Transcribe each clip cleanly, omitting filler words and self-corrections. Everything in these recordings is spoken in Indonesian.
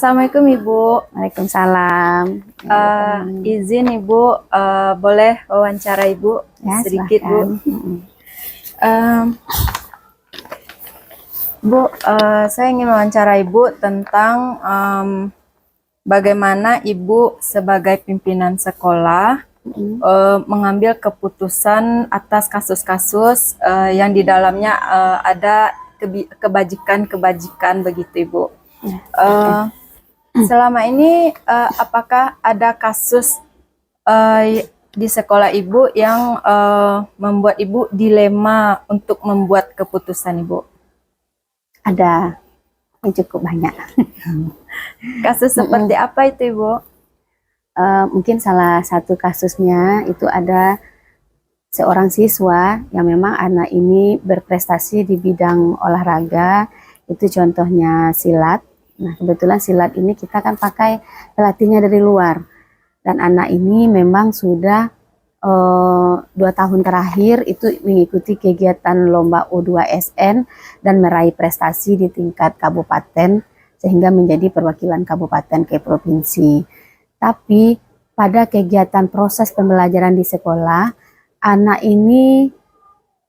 Assalamualaikum Ibu. Waalaikumsalam. Izin Ibu, boleh wawancara Ibu Ya, sedikit silahkan. Bu? Bu, saya ingin wawancara Ibu tentang bagaimana Ibu sebagai pimpinan sekolah mengambil keputusan atas kasus-kasus yang di dalamnya ada kebajikan-kebajikan begitu Ibu. Selama ini apakah ada kasus di sekolah Ibu yang membuat Ibu dilema untuk membuat keputusan Ibu? Ada, yang cukup banyak. Kasus seperti apa itu Ibu? Mungkin salah satu kasusnya itu ada seorang siswa yang memang anak ini berprestasi di bidang olahraga, itu contohnya silat. Nah, kebetulan silat ini kita kan pakai pelatihnya dari luar. Dan anak ini memang sudah 2 tahun terakhir itu mengikuti kegiatan lomba U2SN dan meraih prestasi di tingkat kabupaten sehingga menjadi perwakilan kabupaten ke provinsi. Tapi pada kegiatan proses pembelajaran di sekolah, anak ini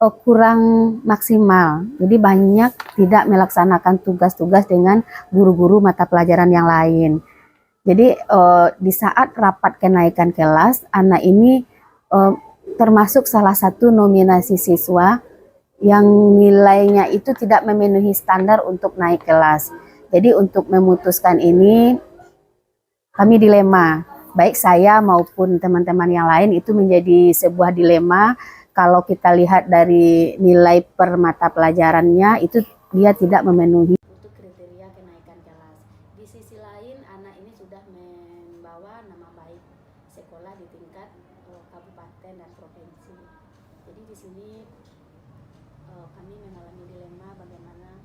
kurang maksimal. Jadi banyak tidak melaksanakan tugas-tugas dengan guru-guru mata pelajaran yang lain. Jadi di saat rapat kenaikan kelas, anak ini termasuk salah satu nominasi siswa yang nilainya itu tidak memenuhi standar untuk naik kelas. Jadi untuk memutuskan ini kami dilema, baik saya maupun teman-teman yang lain itu menjadi sebuah dilema. Kalau kita lihat dari nilai per mata pelajarannya itu dia tidak memenuhi untuk kriteria kenaikan kelas. Di sisi lain anak ini sudah membawa nama baik sekolah di tingkat kabupaten dan provinsi. Jadi di sini kami mengalami dilema bagaimana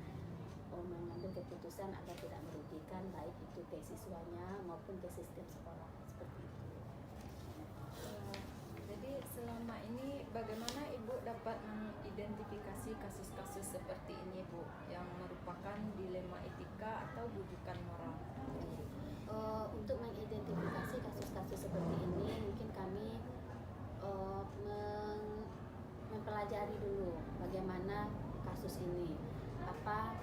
mengambil keputusan agar tidak merugikan baik itu ke siswanya maupun ke sistem sekolah seperti itu. Jadi selama ini bagaimana Ibu dapat mengidentifikasi kasus-kasus seperti ini Bu, yang merupakan dilema etika atau bujukan moral? Untuk mengidentifikasi kasus-kasus seperti ini mungkin kami mempelajari dulu bagaimana kasus ini, apa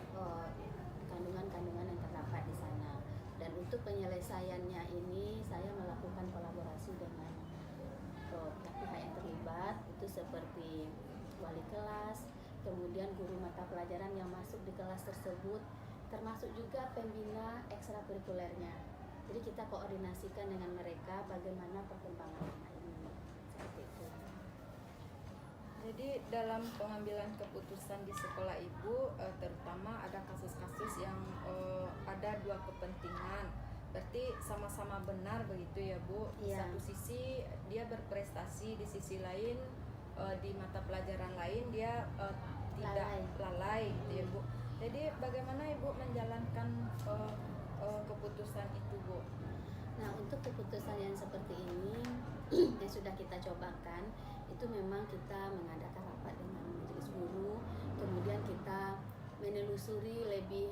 kandungan-kandungan yang terdapat di sana, dan untuk penyelesaiannya ini saya melakukan kolaborasi dengan pihak yang terlibat, itu seperti wali kelas, kemudian guru mata pelajaran yang masuk di kelas tersebut, termasuk juga pembina ekstrakurikulernya. Jadi kita koordinasikan dengan mereka bagaimana perkembangan anak ini, seperti itu. Jadi dalam pengambilan keputusan di sekolah Ibu, terutama ada kasus-kasus yang ada dua kepentingan, berarti sama-sama benar begitu ya Bu? Di satu sisi dia berprestasi, di sisi lain di mata pelajaran lain dia tidak lalai gitu ya Bu. Jadi bagaimana Ibu menjalankan keputusan itu Bu? Nah, untuk keputusan yang seperti ini yang sudah kita cobakan, itu memang kita mengadakan rapat dengan majelis guru, kemudian kita menelusuri lebih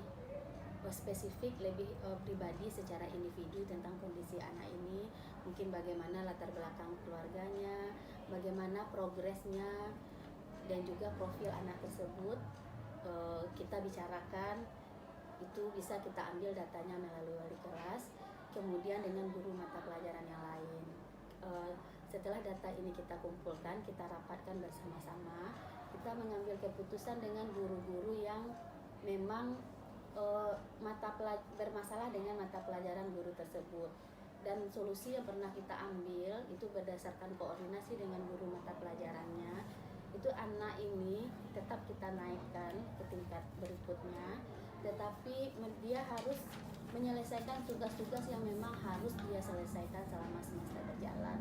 spesifik, lebih pribadi secara individu tentang kondisi anak ini, mungkin bagaimana latar belakang keluarganya, bagaimana progresnya, dan juga profil anak tersebut kita bicarakan. Itu bisa kita ambil datanya melalui wali kelas, kemudian dengan guru mata pelajaran yang lain. Setelah data ini kita kumpulkan, kita rapatkan bersama-sama, kita mengambil keputusan dengan guru-guru yang memang bermasalah dengan mata pelajaran guru tersebut. Dan solusi yang pernah kita ambil itu berdasarkan koordinasi dengan guru mata pelajarannya, itu anak ini tetap kita naikkan ke tingkat berikutnya, tetapi dia harus menyelesaikan tugas-tugas yang memang harus dia selesaikan selama semester berjalan.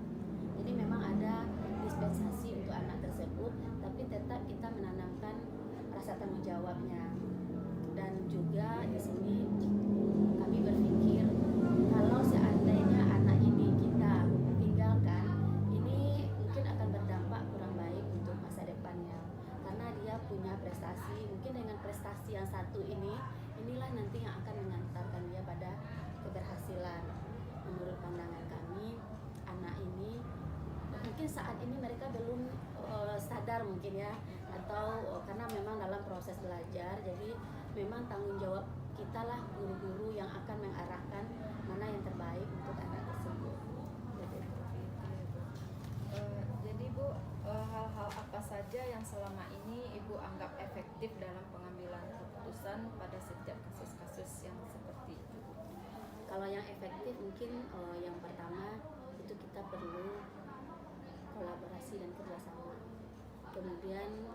Jadi memang ada dispensasi untuk anak tersebut, tapi tetap kita menanamkan rasa tanggung jawabnya. Dan juga di sini kami berpikir kalau seandainya anak ini kita tinggalkan, ini mungkin akan berdampak kurang baik untuk masa depannya, karena dia punya prestasi. Mungkin dengan prestasi yang satu ini, inilah nanti yang akan mengantarkan dia pada belajar mungkin ya, atau karena memang dalam proses belajar, jadi memang tanggung jawab kita lah guru-guru yang akan mengarahkan mana yang terbaik untuk anak tersebut. Jadi Bu, hal-hal apa saja yang selama ini Ibu anggap efektif dalam pengambilan keputusan pada setiap kasus-kasus yang seperti itu? Kalau yang efektif mungkin yang pertama itu kita perlu kolaborasi dan kerjasama. Kemudian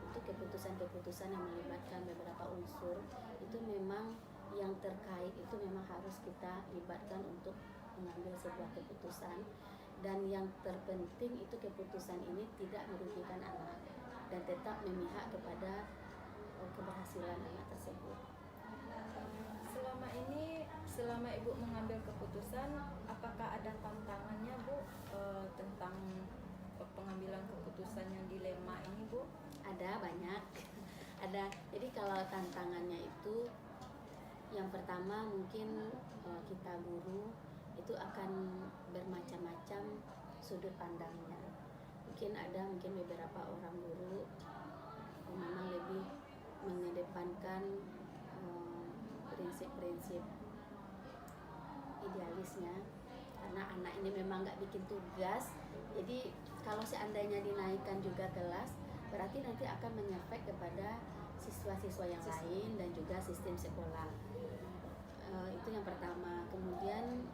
untuk keputusan-keputusan yang melibatkan beberapa unsur itu memang yang terkait itu memang harus kita libatkan untuk mengambil sebuah keputusan, dan yang terpenting itu keputusan ini tidak merugikan anak dan tetap memihak kepada keberhasilan anak tersebut. Selama Ibu mengambil keputusan, apakah ada tantangannya Bu tentang pengambilan keputusan yang dilema ini Bu? Ada banyak. Ada. Jadi kalau tantangannya itu yang pertama mungkin kita guru itu akan bermacam-macam sudut pandangnya. Mungkin beberapa orang guru memang lebih mengedepankan prinsip-prinsip idealisnya, karena anak ini memang nggak bikin tugas. Jadi kalau seandainya dinaikkan juga kelas, berarti nanti akan menyefek kepada siswa-siswa yang lain dan juga sistem sekolah. Itu yang pertama. Kemudian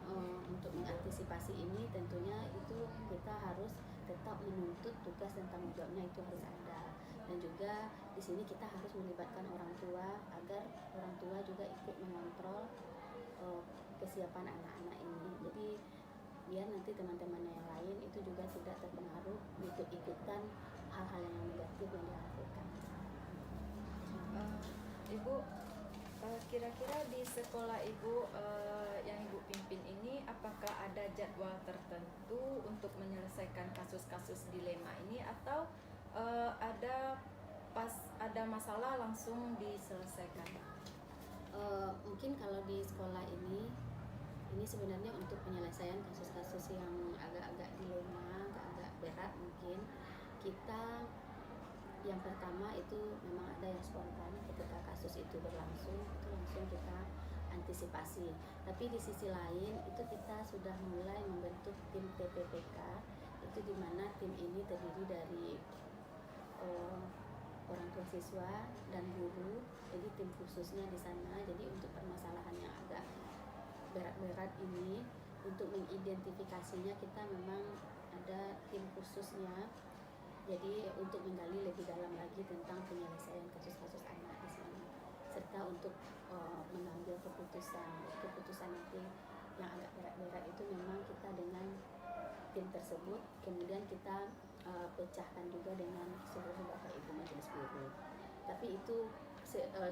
untuk mengantisipasi ini tentunya itu kita harus tetap menuntut tugas dan tanggung jawabnya itu harus ada, dan juga di sini kita harus melibatkan orang tua agar orang tua juga ikut mengontrol kesiapan anak-anak ini. Jadi biar nanti teman-temannya yang lain itu juga tidak terpengaruh ikut-ikutan hal-hal yang negatif yang dilakukan. Ibu, kira-kira di sekolah Ibu yang Ibu pimpin ini, apakah ada jadwal tertentu untuk menyelesaikan kasus-kasus dilema ini, atau pas ada masalah langsung diselesaikan? Mungkin kalau di sekolah ini sebenarnya untuk penyelesaian kasus-kasus yang agak-agak dilema, agak berat mungkin, kita yang pertama itu memang ada yang spontan ketika kasus itu berlangsung, itu langsung kita antisipasi. Tapi di sisi lain itu kita sudah mulai membentuk tim TPPK, itu dimana tim ini terdiri dari orang tua siswa dan guru, jadi tim khususnya di sana. Jadi untuk permasalahan yang agak berat-berat ini, untuk mengidentifikasinya kita memang ada tim khususnya. Jadi untuk menggali lebih dalam lagi tentang penyelesaian kasus-kasus anak di sini, serta untuk mengambil keputusan nanti yang agak berat-berat itu memang kita dengan tim tersebut, kemudian kita pecahkan juga dengan seluruh Bapak Ibu Majelis Guru. Tapi itu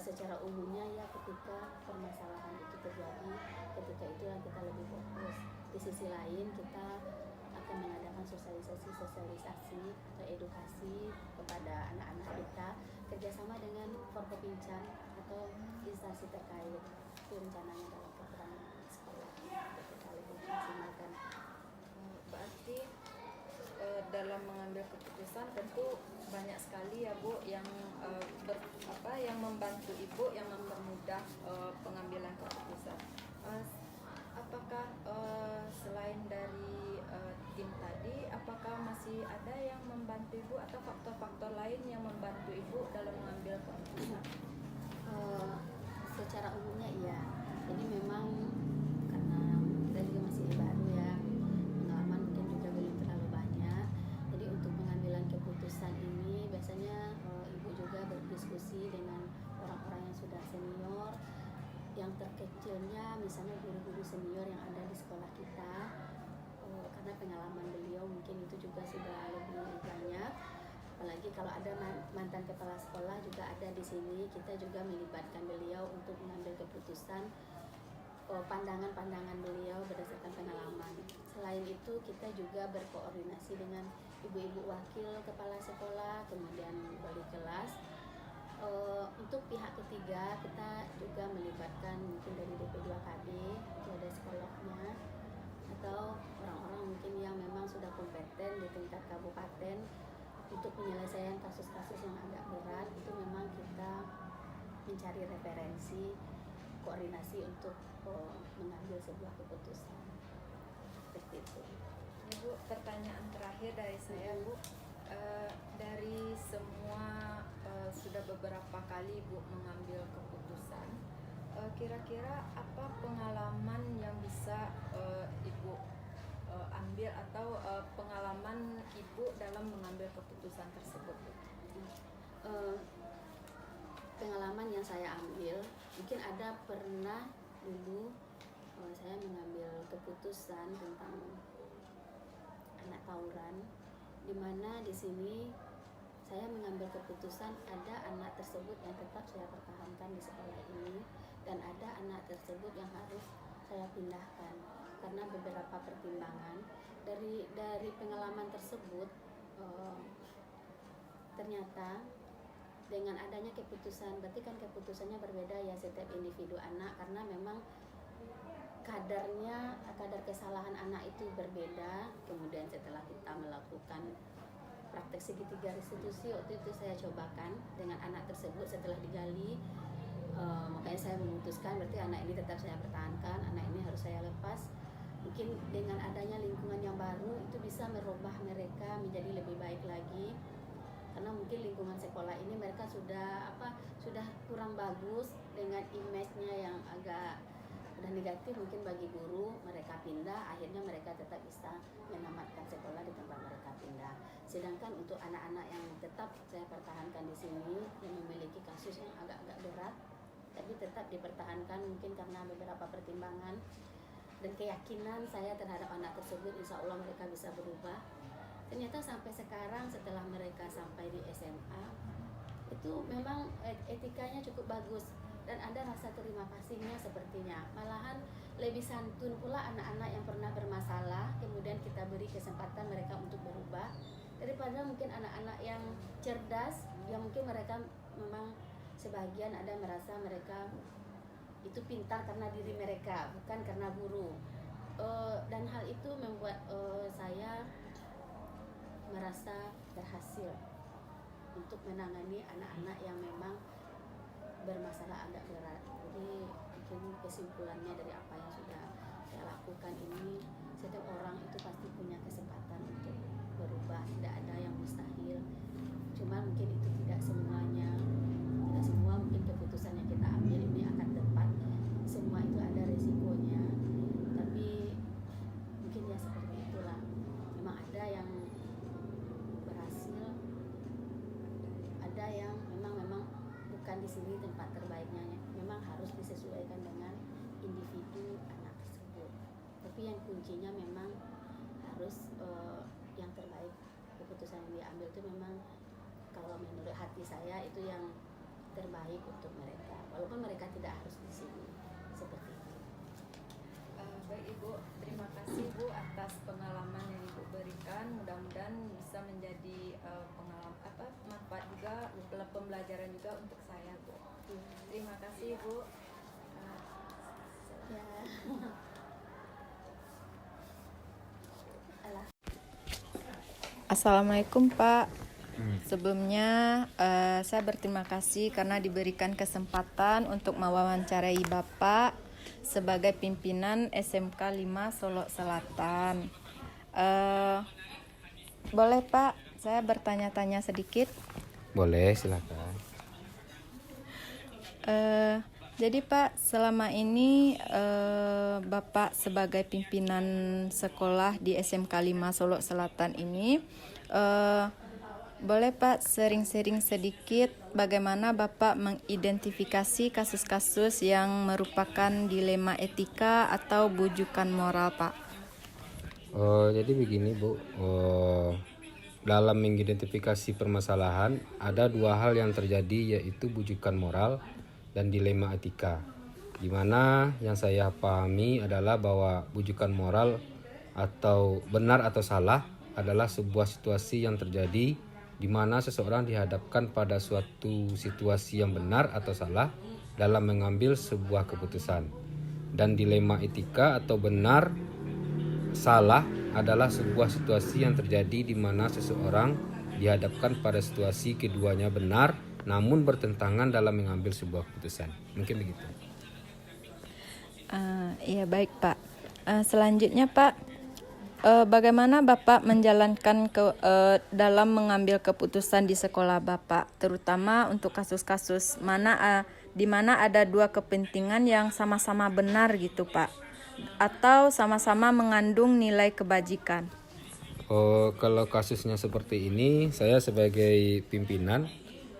secara umumnya ya, ketika permasalahan itu terjadi, ketika itulah kita lebih fokus. Di sisi lain kita akan mengadakan sosialisasi atau edukasi kepada anak-anak kita kerjasama dengan Forkopimcan atau instansi terkait. Itu rencananya dalam program sekolah kita lebih maksimalkan. Berarti dalam mengambil keputusan tentu banyak sekali ya Bu yang yang membantu Ibu, yang mempermudah pengambilan keputusan. Apakah selain dari tim tadi, apakah masih ada yang membantu Ibu atau faktor-faktor lain yang membantu Ibu dalam mengambil keputusan? Secara umumnya iya. Jadi memang karena kita juga masih baru ya, pengalaman mungkin juga belum terlalu banyak. Jadi untuk pengambilan keputusan ini biasanya Ibu juga berdiskusi dengan orang-orang yang sudah senior. Yang terkecilnya misalnya guru-guru senior yang ada di sekolah kita, karena pengalaman beliau mungkin itu juga sudah lebih banyak. Apalagi kalau ada mantan kepala sekolah juga ada di sini, kita juga melibatkan beliau untuk mengambil keputusan, pandangan-pandangan beliau berdasarkan pengalaman. Selain itu kita juga berkoordinasi dengan ibu-ibu wakil kepala sekolah, kemudian wali kelas. Untuk pihak ketiga kita juga melibatkan mungkin dari DP2KB, itu ada psikolognya, atau orang-orang mungkin yang memang sudah kompeten di tingkat kabupaten untuk penyelesaian referensi, koordinasi untuk mengambil sebuah keputusan. Seperti itu. Ini Bu, pertanyaan terakhir dari saya Bu. Dari semua sudah beberapa kali Ibu mengambil keputusan, kira-kira apa pengalaman yang bisa Ibu ambil atau pengalaman Ibu dalam mengambil keputusan tersebut Bu? Pengalaman yang saya ambil, mungkin ada pernah dulu saya mengambil keputusan tentang anak tawuran, di mana di sini saya mengambil keputusan ada anak tersebut yang tetap saya pertahankan di sekolah ini dan ada anak tersebut yang harus saya pindahkan karena beberapa pertimbangan. Dari pengalaman tersebut ternyata dengan adanya keputusan, berarti kan keputusannya berbeda ya setiap individu anak, karena memang kadar kesalahan anak itu berbeda. Kemudian setelah kita melakukan praktek segitiga restitusi, waktu itu saya cobakan dengan anak tersebut setelah digali, makanya saya memutuskan berarti anak ini tetap saya pertahankan, anak ini harus saya lepas. Mungkin dengan adanya lingkungan yang baru itu bisa merubah mereka menjadi lebih baik lagi, karena mungkin lingkungan sekolah ini mereka sudah kurang bagus dengan image-nya yang agak udah negatif mungkin bagi guru. Mereka pindah, akhirnya mereka tetap bisa menamatkan sekolah di tempat mereka pindah. Sedangkan untuk anak-anak yang tetap saya pertahankan di sini yang memiliki kasus yang agak-agak berat tapi tetap dipertahankan mungkin karena beberapa pertimbangan dan keyakinan saya terhadap anak tersebut, insya Allah mereka bisa berubah. Ternyata sampai sekarang setelah mereka sampai di SMA itu memang etikanya cukup bagus dan ada rasa terima kasihnya sepertinya. Malahan lebih santun pula anak-anak yang pernah bermasalah, kemudian kita beri kesempatan mereka untuk berubah, daripada mungkin anak-anak yang cerdas yang mungkin mereka memang sebagian ada merasa mereka itu pintar karena diri mereka, bukan karena guru. Dan hal itu membuat saya merasa berhasil untuk menangani anak-anak yang memang bermasalah agak berat. Jadi mungkin kesimpulannya dari apa yang sudah saya lakukan ini, setiap orang itu pasti punya kesempatan untuk berubah, tidak ada yang mustahil. Cuma mungkin itu tidak semuanya, tidak semua mungkin keputusan yang kita ambil ini akan tepat, semua itu ada resikonya. Tapi mungkin ya seperti itulah, memang ada yang berhasil, ada yang memang bukan di sini tempat terbaiknya, memang harus disesuaikan dengan individu anak tersebut. Tapi yang kuncinya memang harus yang terbaik. Keputusan yang diambil itu memang kalau menurut hati saya itu yang terbaik untuk mereka, walaupun mereka tidak harus di sini. Seperti itu. Baik Ibu, terima kasih Bu atas pengalaman yang Ibu berikan. Mudah-mudahan bisa menjadi manfaat juga, pembelajaran juga untuk saya Bu. Terima kasih Bu. Ya. Assalamualaikum Pak. Sebelumnya saya berterima kasih karena diberikan kesempatan untuk mewawancarai Bapak sebagai pimpinan SMK 5 Solo Selatan. Boleh Pak, saya bertanya-tanya sedikit? Boleh, silakan. Jadi Pak, selama ini Bapak sebagai pimpinan sekolah di SMK 5 Solo Selatan ini, boleh Pak sering-sering sedikit bagaimana Bapak mengidentifikasi kasus-kasus yang merupakan dilema etika atau bujukan moral Pak? Jadi begini Bu, dalam mengidentifikasi permasalahan ada dua hal yang terjadi, yaitu bujukan moral dan dilema etika. Di mana yang saya pahami adalah bahwa bujukan moral atau benar atau salah adalah sebuah situasi yang terjadi di mana seseorang dihadapkan pada suatu situasi yang benar atau salah dalam mengambil sebuah keputusan. Dan dilema etika atau benar salah adalah sebuah situasi yang terjadi di mana seseorang dihadapkan pada situasi keduanya benar namun bertentangan dalam mengambil sebuah keputusan. Mungkin begitu. Iya baik Pak. Selanjutnya Pak, bagaimana Bapak menjalankan dalam mengambil keputusan di sekolah Bapak, terutama untuk kasus-kasus di mana ada dua kepentingan yang sama-sama benar gitu Pak, atau sama-sama mengandung nilai kebajikan? Kalau kasusnya seperti ini, saya sebagai pimpinan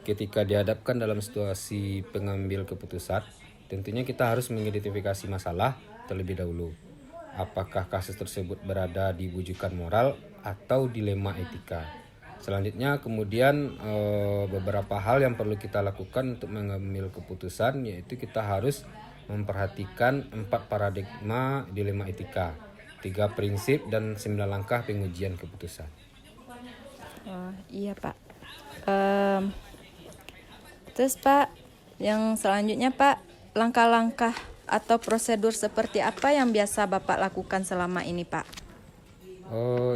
ketika dihadapkan dalam situasi pengambil keputusan, tentunya kita harus mengidentifikasi masalah terlebih dahulu. Apakah kasus tersebut berada di bujukan moral atau dilema etika. Selanjutnya kemudian beberapa hal yang perlu kita lakukan untuk mengambil keputusan, yaitu kita harus memperhatikan 4 paradigma dilema etika, 3 prinsip dan 9 langkah pengujian keputusan. Iya Pak. Terus Pak, yang selanjutnya Pak, langkah-langkah atau prosedur seperti apa yang biasa Bapak lakukan selama ini Pak?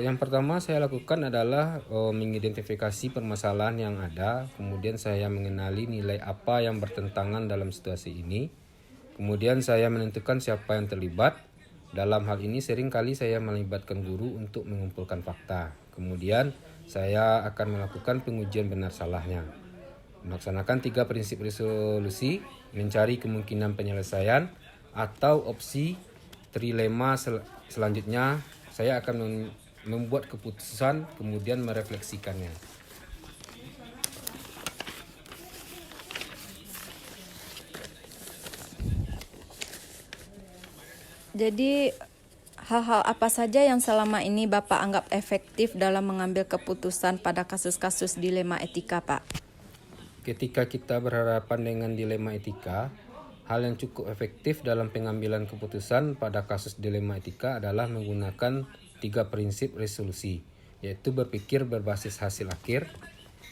Yang pertama saya lakukan adalah mengidentifikasi permasalahan yang ada, kemudian saya mengenali nilai apa yang bertentangan dalam situasi ini, kemudian saya menentukan siapa yang terlibat. Dalam hal ini seringkali saya melibatkan guru untuk mengumpulkan fakta, kemudian saya akan melakukan pengujian benar salahnya, melaksanakan 3 prinsip resolusi, mencari kemungkinan penyelesaian atau opsi trilema. Selanjutnya saya akan membuat keputusan kemudian merefleksikannya. Jadi hal-hal apa saja yang selama ini Bapak anggap efektif dalam mengambil keputusan pada kasus-kasus dilema etika Pak? Ketika kita berhadapan dengan dilema etika, hal yang cukup efektif dalam pengambilan keputusan pada kasus dilema etika adalah menggunakan 3 prinsip resolusi, yaitu berpikir berbasis hasil akhir,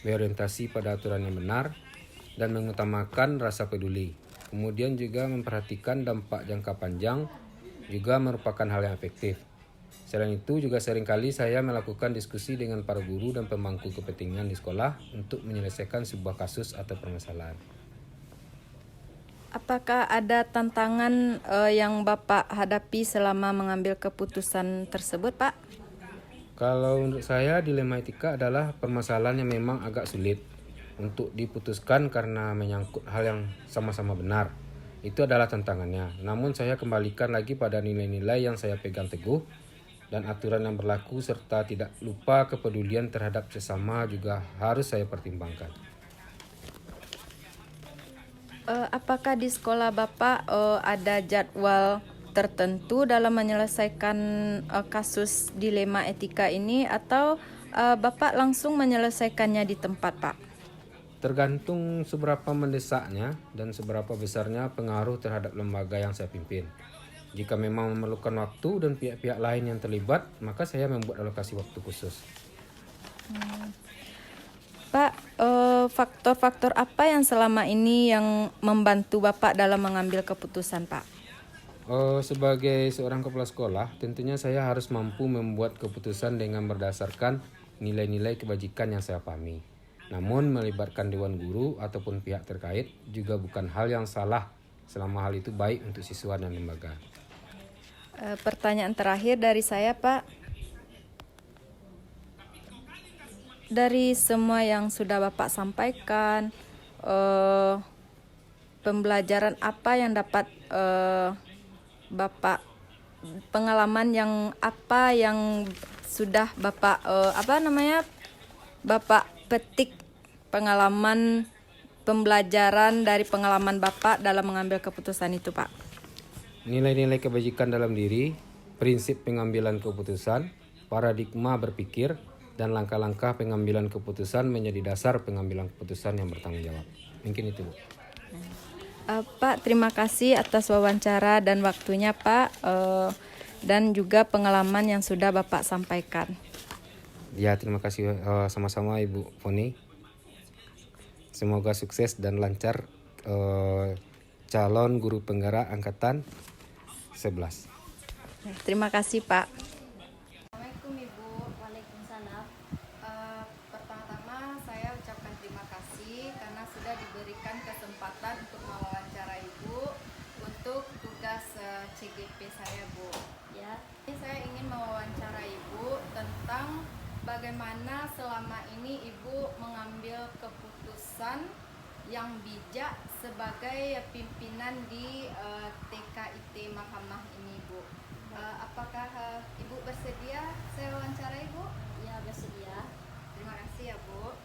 berorientasi pada aturan yang benar, dan mengutamakan rasa peduli. Kemudian juga memperhatikan dampak jangka panjang juga merupakan hal yang efektif. Selain itu juga seringkali saya melakukan diskusi dengan para guru dan pemangku kepentingan di sekolah untuk menyelesaikan sebuah kasus atau permasalahan. Apakah ada tantangan yang Bapak hadapi selama mengambil keputusan tersebut Pak? Kalau untuk saya dilema etika adalah permasalahan yang memang agak sulit untuk diputuskan karena menyangkut hal yang sama-sama benar. Itu adalah tantangannya. Namun saya kembalikan lagi pada nilai-nilai yang saya pegang teguh dan aturan yang berlaku, serta tidak lupa kepedulian terhadap sesama juga harus saya pertimbangkan. Apakah di sekolah Bapak ada jadwal tertentu dalam menyelesaikan kasus dilema etika ini, atau Bapak langsung menyelesaikannya di tempat Pak? Tergantung seberapa mendesaknya dan seberapa besarnya pengaruh terhadap lembaga yang saya pimpin. Jika memang memerlukan waktu dan pihak-pihak lain yang terlibat, maka saya membuat alokasi waktu khusus. Pak, faktor-faktor apa yang selama ini yang membantu Bapak dalam mengambil keputusan Pak? Sebagai seorang kepala sekolah, tentunya saya harus mampu membuat keputusan dengan berdasarkan nilai-nilai kebajikan yang saya pahami. Namun melibatkan dewan guru ataupun pihak terkait juga bukan hal yang salah selama hal itu baik untuk siswa dan lembaga. Pertanyaan terakhir dari saya Pak. Dari semua yang sudah Bapak sampaikan, pembelajaran apa yang dapat Bapak, pengalaman yang apa yang sudah Bapak Bapak petik, pengalaman pembelajaran dari pengalaman Bapak dalam mengambil keputusan itu Pak? Nilai-nilai kebajikan dalam diri, prinsip pengambilan keputusan, paradigma berpikir, dan langkah-langkah pengambilan keputusan menjadi dasar pengambilan keputusan yang bertanggung jawab. Mungkin itu, Bu. Pak, terima kasih atas wawancara dan waktunya Pak, dan juga pengalaman yang sudah Bapak sampaikan. Ya, terima kasih sama-sama Ibu Foni. Semoga sukses dan lancar calon guru penggerak angkatan 11. Terima kasih Pak. Assalamualaikum Ibu. Waalaikumsalam. Pertama-tama saya ucapkan terima kasih karena sudah CGP saya, Bu. Ya, Ini saya ingin mewawancara Ibu tentang bagaimana selama ini Ibu mengambil keputusan yang bijak sebagai pimpinan di TKIT Mahkamah ini, Bu. Apakah Ibu bersedia saya wawancarai, Bu? ya bersedia. Terima kasih ya, Bu.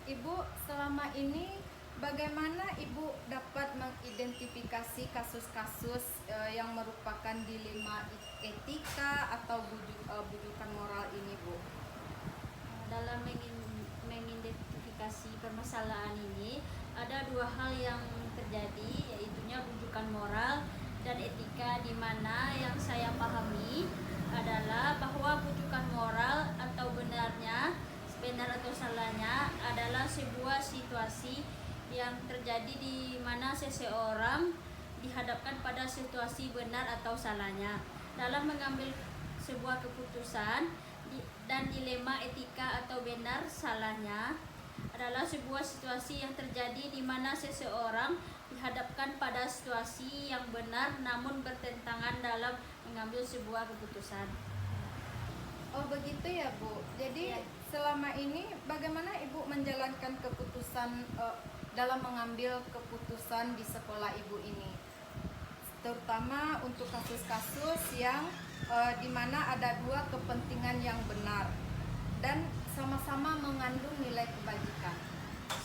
Ibu selama ini bagaimana Ibu dapat mengidentifikasi kasus-kasus yang merupakan dilema etika atau bujukan moral ini, Bu? Dalam mengidentifikasi permasalahan ini ada dua hal yang terjadi, yaitunya bujukan moral dan etika, di mana yang saya pahami adalah bahwa bujukan moral atau benar atau salahnya adalah sebuah situasi yang terjadi di mana seseorang dihadapkan pada situasi benar atau salahnya dalam mengambil sebuah keputusan. Dan dilema etika atau benar salahnya adalah sebuah situasi yang terjadi di mana seseorang dihadapkan pada situasi yang benar namun bertentangan dalam mengambil sebuah keputusan. Oh begitu ya, Bu. Jadi Ya. selama ini bagaimana Ibu menjalankan keputusan dalam mengambil keputusan di sekolah Ibu ini, terutama untuk kasus-kasus yang di mana ada dua kepentingan yang benar dan sama-sama mengandung nilai kebajikan.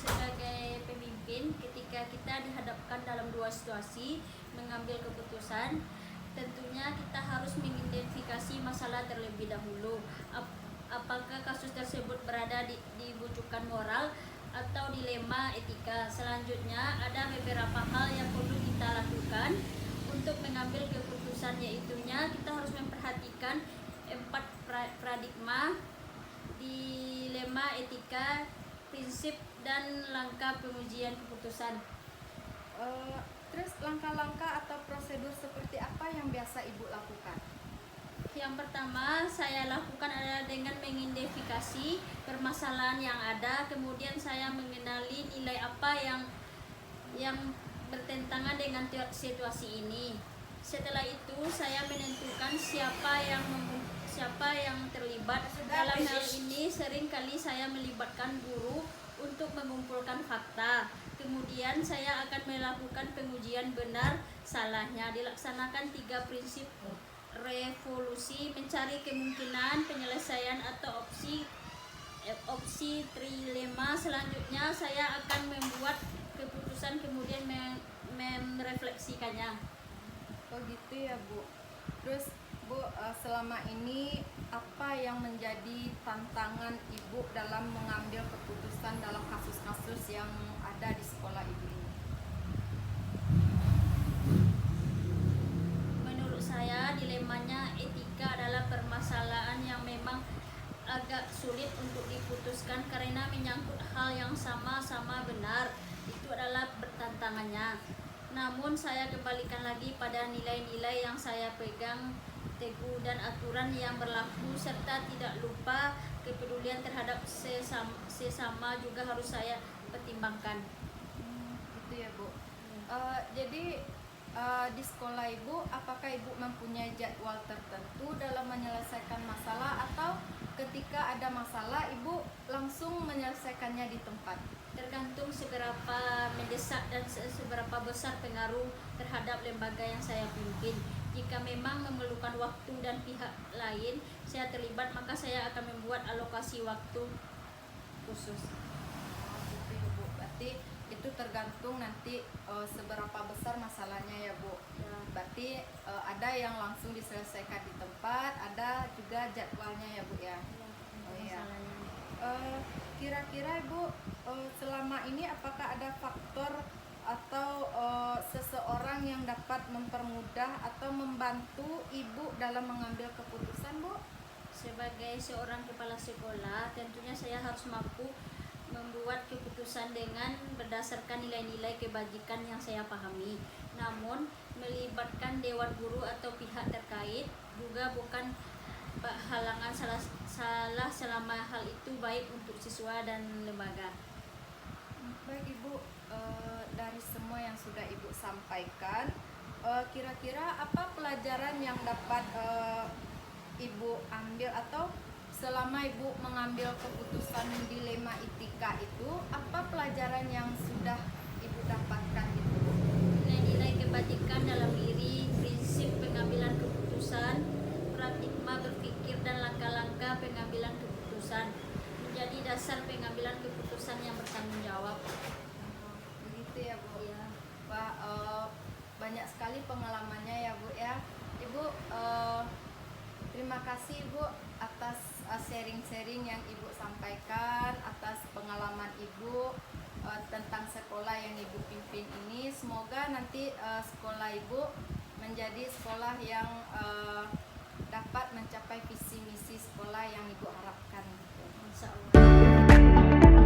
Sebagai pemimpin, ketika kita dihadapkan dalam dua situasi mengambil keputusan, tentunya kita harus mengidentifikasi masalah terlebih dahulu. Apakah kasus tersebut berada di bujukan moral atau dilema etika. Selanjutnya ada beberapa hal yang perlu kita lakukan untuk mengambil keputusan, yaitunya kita harus memperhatikan 4 paradigma, dilema etika, prinsip, dan langkah pengujian keputusan. Terus langkah-langkah atau prosedur seperti apa yang biasa Ibu lakukan? Yang pertama saya lakukan adalah dengan mengidentifikasi permasalahan yang ada, kemudian saya mengenali nilai apa yang bertentangan dengan situasi ini. Setelah itu saya menentukan siapa yang terlibat. Dalam hal ini sering kali saya melibatkan guru untuk mengumpulkan fakta. Kemudian saya akan melakukan pengujian benar salahnya. Dilaksanakan 3 prinsip revolusi, mencari kemungkinan penyelesaian atau opsi trilema. Selanjutnya saya akan membuat keputusan kemudian merefleksikannya. Oh gitu ya, Bu. Terus Bu, selama ini apa yang menjadi tantangan Ibu dalam mengambil keputusan dalam kasus-kasus yang ada di sekolah Ibu ini? Menurut saya dilemanya etika adalah permasalahan yang memang agak sulit untuk diputuskan karena menyangkut hal yang sama-sama benar. Itu adalah bertantangannya. Namun saya kembalikan lagi pada nilai-nilai yang saya pegang teguh dan aturan yang berlaku, serta tidak lupa kepedulian terhadap sesama juga harus saya pertimbangkan. Gitu ya, Bu. Jadi di sekolah Ibu, apakah Ibu mempunyai jadwal tertentu dalam menyelesaikan masalah atau ketika ada masalah Ibu langsung menyelesaikannya di tempat? Tergantung seberapa mendesak dan seberapa besar pengaruh terhadap lembaga yang saya pimpin. Jika memang memerlukan waktu dan pihak lain saya terlibat, maka saya akan membuat alokasi waktu khusus. Gitu ya, Bu. Berarti itu tergantung nanti seberapa besar masalahnya ya, Bu. Ya, Berarti ada yang langsung diselesaikan di tempat, ada juga jadwalnya ya, Bu ya. Oh, iya. masalahnya. Kira-kira Ibu selama ini apakah ada faktor atau seseorang yang dapat mempermudah atau membantu Ibu dalam mengambil keputusan, Bu? Sebagai seorang kepala sekolah, tentunya saya harus mampu membuat keputusan dengan berdasarkan nilai-nilai kebajikan yang saya pahami. Namun, melibatkan dewan guru atau pihak terkait juga bukan halangan salah selama hal itu baik untuk siswa dan lembaga. Baik Ibu, dari semua yang sudah Ibu sampaikan, kira-kira apa pelajaran yang dapat Ibu ambil atau selama Ibu mengambil keputusan dilema etika itu, apa pelajaran yang sudah Ibu dapatkan gitu? Nilai-nilai kebajikan dalam diri, prinsip pengambilan keputusan, paradigma berpikir dan langkah-langkah pengambilan keputusan menjadi dasar pengambilan keputusan yang bertanggung jawab. Begitu ya Bu. Ya. Wah, banyak sekali pengalamannya ya Bu ya. Ibu terima kasih Bu atas sharing-sharing yang Ibu sampaikan, atas pengalaman Ibu tentang sekolah yang Ibu pimpin ini. Semoga nanti sekolah Ibu menjadi sekolah yang dapat mencapai visi misi sekolah yang Ibu harapkan gitu. Insya Allah.